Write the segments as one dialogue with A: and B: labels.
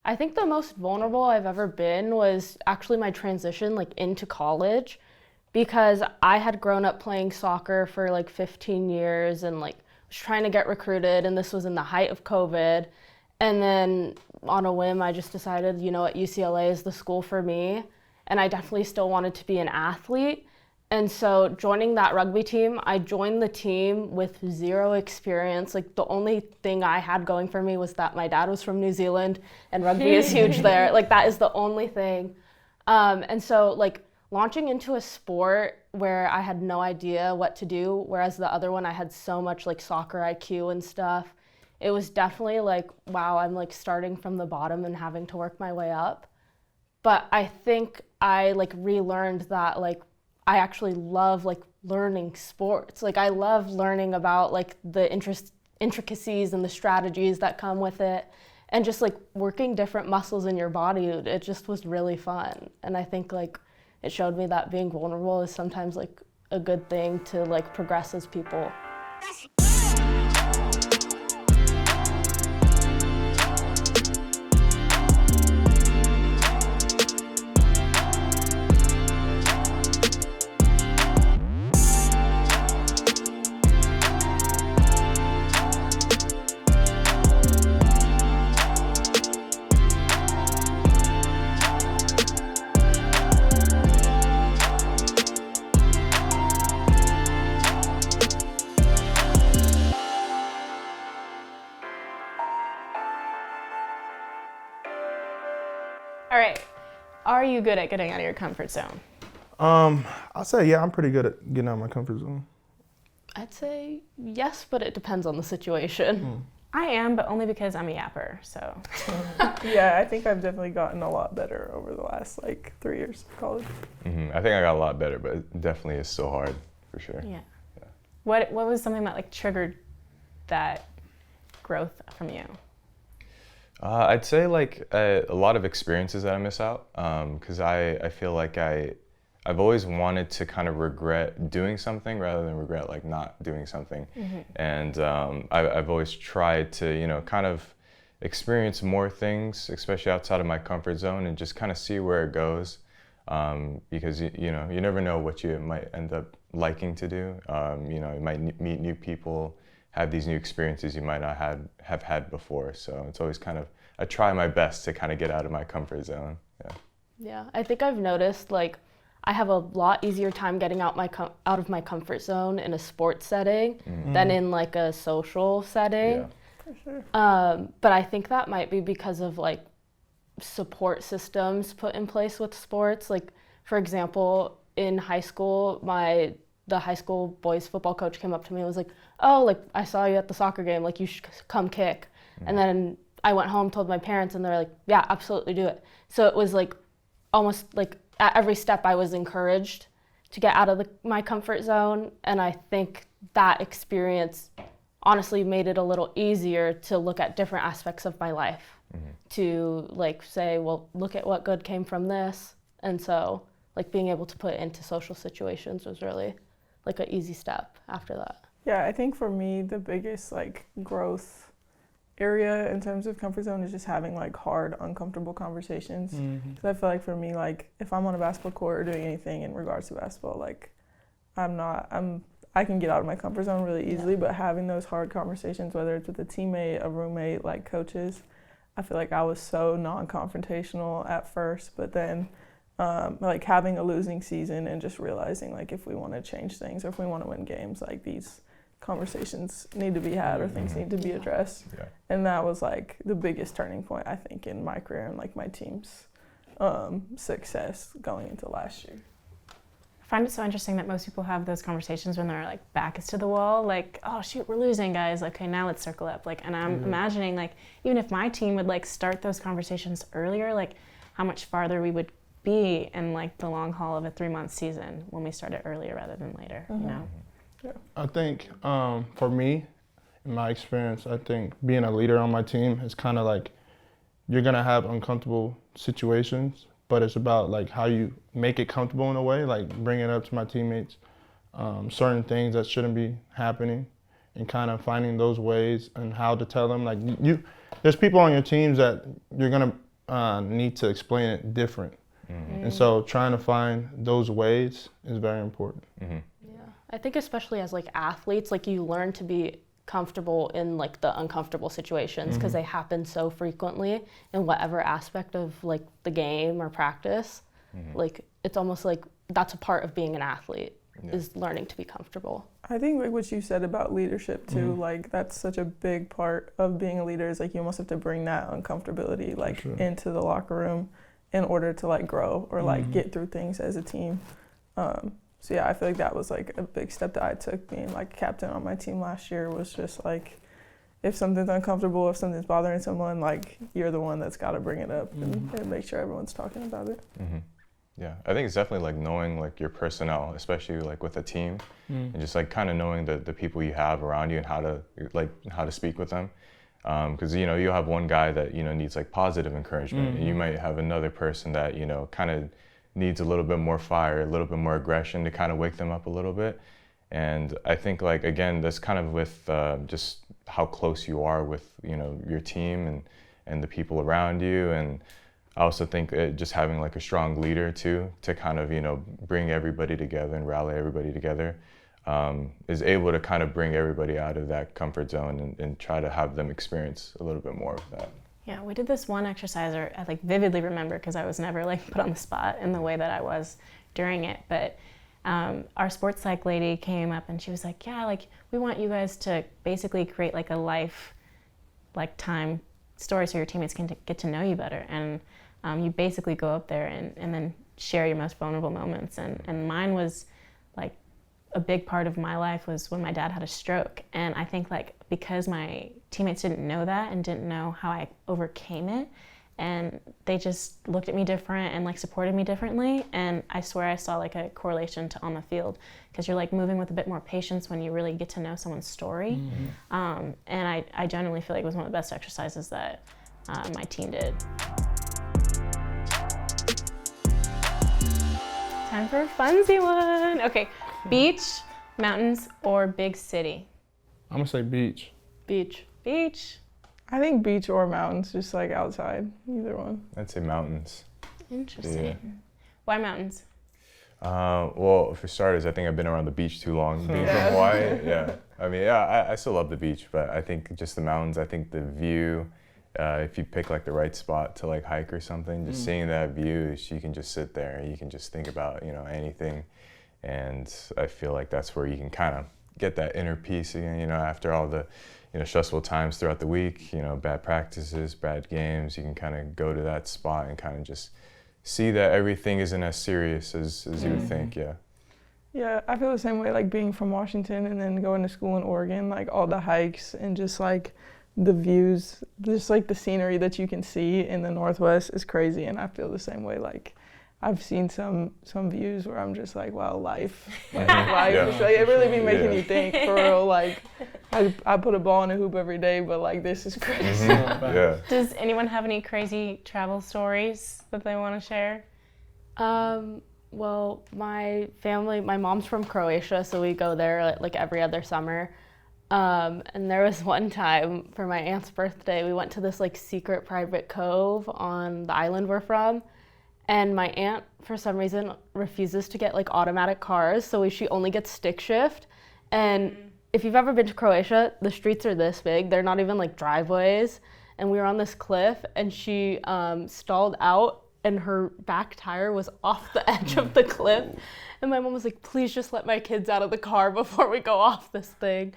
A: I think the most vulnerable I've ever been was actually my transition like into college, because I had grown up playing soccer for like 15 years and like was trying to get recruited, and this was in the height of COVID. And then on a whim, I just decided, you know what, UCLA is the school for me. And I definitely still wanted to be an athlete. And so joining that rugby team, I joined the team with zero experience. Like the only thing I had going for me was that my dad was from New Zealand and rugby is huge there. Like that is the only thing. And so like launching into a sport where I had no idea what to do, whereas the other one I had so much like soccer IQ and stuff, it was definitely like, wow, I'm like starting from the bottom and having to work my way up. But I think I like relearned that like I actually love like learning sports. Like I love learning about like the intricacies and the strategies that come with it, and just like working different muscles in your body. It just was really fun. And I think like it showed me that being vulnerable is sometimes like a good thing to like progress as people.
B: All right, are you good at getting out of your comfort zone?
C: I'll say, yeah, I'm pretty good at getting out of my comfort zone.
A: I'd say yes, but it depends on the situation.
B: I am, but only because I'm a yapper, so.
D: Yeah, I think I've definitely gotten a lot better over the last like 3 years of college.
E: I think I got a lot better, but it definitely is still hard, for sure.
B: Yeah. What was something that like triggered that growth from you?
E: I'd say like a lot of experiences that I miss out, because I feel like I've always wanted to kind of regret doing something rather than regret like not doing something. And I've always tried to, you know, kind of experience more things, especially outside of my comfort zone, and just kind of see where it goes, because you know, you never know what you might end up liking to do. You know, you might meet new people, have these new experiences you might not have had before. So it's always kind of, I try my best to kind of get out of my comfort zone.
A: Yeah, I think I've noticed like I have a lot easier time getting out of my comfort zone in a sports setting than in like a social setting.
E: Yeah.
D: For sure.
A: But I think that might be because of like support systems put in place with sports. Like for example, in high school, the high school boys football coach came up to me and was like, oh, like I saw you at the soccer game, like you should come kick. And then I went home, told my parents, and they're like, yeah, absolutely do it. So it was like almost like at every step I was encouraged to get out of my comfort zone. And I think that experience honestly made it a little easier to look at different aspects of my life, to like say, well, look at what good came from this. And so like being able to put it into social situations was really like an easy step after that.
D: Yeah, I think for me, the biggest like growth area in terms of comfort zone is just having like hard, uncomfortable conversations. Because I feel like for me, like if I'm on a basketball court or doing anything in regards to basketball, like I can get out of my comfort zone really easily, but having those hard conversations, whether it's with a teammate, a roommate, like coaches, I feel like I was so non-confrontational at first, but then like having a losing season and just realizing like if we want to change things or if we want to win games, like these conversations need to be had or things need to be addressed. And that was like the biggest turning point, I think, in my career and like my team's success going into last year.
B: I find it so interesting that most people have those conversations when their like back is to the wall, like, oh shoot, we're losing, guys. Okay, now let's circle up. Like, and I'm imagining like even if my team would like start those conversations earlier, like how much farther we would be in like the long haul of a 3-month season when we started earlier rather than later. You know.
D: Yeah.
C: I think for me, in my experience, I think being a leader on my team is kind of like you're gonna have uncomfortable situations, but it's about like how you make it comfortable in a way, like bring it up to my teammates, certain things that shouldn't be happening, and kind of finding those ways and how to tell them. Like there's people on your teams that you're gonna need to explain it different. And so trying to find those ways is very important.
A: Yeah, I think especially as like athletes, like you learn to be comfortable in like the uncomfortable situations because they happen so frequently in whatever aspect of like the game or practice. Like it's almost like that's a part of being an athlete is learning to be comfortable.
D: I think like what you said about leadership too, like that's such a big part of being a leader is like you almost have to bring that uncomfortability like into the locker room in order to like grow or like get through things as a team. So yeah, I feel like that was like a big step that I took being like captain on my team last year was just like if something's uncomfortable, if something's bothering someone, like you're the one that's got to bring it up and make sure everyone's talking about it.
E: Yeah, I think it's definitely like knowing like your personnel, especially like with a team, and just like kind of knowing the people you have around you and how to speak with them. Because you know you'll have one guy that you know needs like positive encouragement, and you might have another person that you know kind of needs a little bit more fire, a little bit more aggression to kind of wake them up a little bit. And I think like again that's kind of with just how close you are with you know your team and the people around you. And I also think just having like a strong leader too to kind of you know bring everybody together and rally everybody together is able to kind of bring everybody out of that comfort zone and try to have them experience a little bit more of that.
B: Yeah, we did this one exercise, or I like vividly remember because I was never like put on the spot in the way that I was during it. But our sports psych lady came up and she was like, "Yeah, like we want you guys to basically create like a lifetime story so your teammates can get to know you better. And you basically go up there and then share your most vulnerable moments. And mine was like a big part of my life was when my dad had a stroke. And I think like because my teammates didn't know that and didn't know how I overcame it, and they just looked at me different and like supported me differently. And I swear I saw like a correlation to on the field because you're like moving with a bit more patience when you really get to know someone's story. And I genuinely feel like it was one of the best exercises that my team did. Time for a funsy one. Okay, beach, mountains, or big city?
C: I'm gonna say beach.
A: Beach.
B: Beach.
D: I think beach or mountains, just like outside, either one.
E: I'd say mountains.
B: Interesting.
E: Yeah.
B: Why mountains?
E: Well, for starters, I think I've been around the beach too long. Being from Hawaii, yeah. I mean, yeah, I still love the beach, but I think just the mountains, I think the view, if you pick like the right spot to like hike or something, just seeing that view, you can just sit there and you can just think about, you know, anything. And I feel like that's where you can kind of get that inner peace again, you know, after all the, you know, stressful times throughout the week, you know, bad practices, bad games, you can kind of go to that spot and kind of just see that everything isn't as serious as you would think, yeah.
D: Yeah, I feel the same way, like being from Washington and then going to school in Oregon, like all the hikes and just like the views, just like the scenery that you can see in the Northwest is crazy. And I feel the same way, like I've seen some views where I'm just like, wow, life. Like, life.
E: Yeah.
D: It's like, it really be making you think, for real. Like, I put a ball in a hoop every day, but like, this is crazy.
E: Yeah.
B: Does anyone have any crazy travel stories that they want to share?
A: Well, my mom's from Croatia, so we go there like every other summer. And there was one time for my aunt's birthday, we went to this like secret private cove on the island we're from. And my aunt, for some reason, refuses to get like automatic cars, so she only gets stick shift. And if you've ever been to Croatia, the streets are this big. They're not even like driveways. And we were on this cliff, and she stalled out, and her back tire was off the edge of the cliff. And my mom was like, "Please just let my kids out of the car before we go off this thing."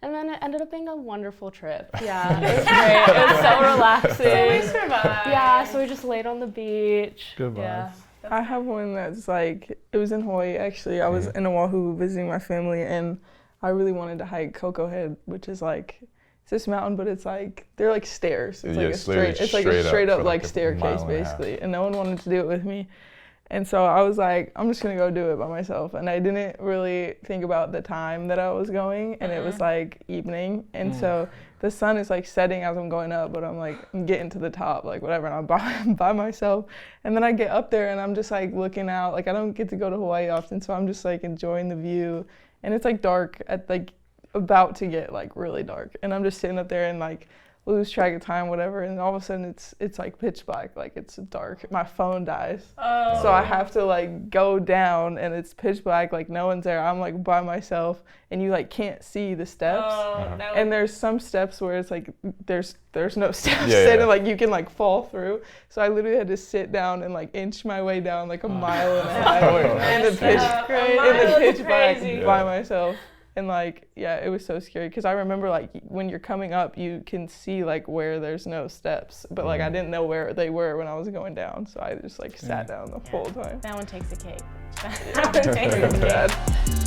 A: And then it ended up being a wonderful trip. Yeah, it was great. It was so relaxing.
B: So we survived.
A: Yeah, so we just laid on the beach.
C: Good vibes.
A: Yeah.
D: I have one that's like, it was in Hawaii actually. I was in Oahu visiting my family, and I really wanted to hike Cocoa Head, which is like, it's this mountain, but it's like, they're like stairs. It's like a straight up like staircase basically. And no one wanted to do it with me. And so I was like, I'm just gonna go do it by myself. And I didn't really think about the time that I was going, and it was like evening. And so the sun is like setting as I'm going up, but I'm getting to the top, like whatever, and I'm by myself. And then I get up there and I'm just like looking out, like I don't get to go to Hawaii often, so I'm just like enjoying the view. And it's like dark at like about to get like really dark. And I'm just sitting up there and like lose track of time, whatever, and all of a sudden it's like pitch black, like it's dark. My phone dies.
B: Oh.
D: So I have to like go down and it's pitch black, like no one's there. I'm like by myself and you like can't see the steps.
B: Oh,
D: And there's some steps where it's like there's no steps
E: Yeah,
D: and
E: yeah.
D: like you can like fall through. So I literally had to sit down and like inch my way down like a mile and a half in the pitch black by myself. And like, yeah, it was so scary because I remember like when you're coming up, you can see like where there's no steps, but like I didn't know where they were when I was going down, so I just like sat down the whole time.
B: That one takes a cake.
D: Yeah.
B: That one takes a cake.
D: Bad.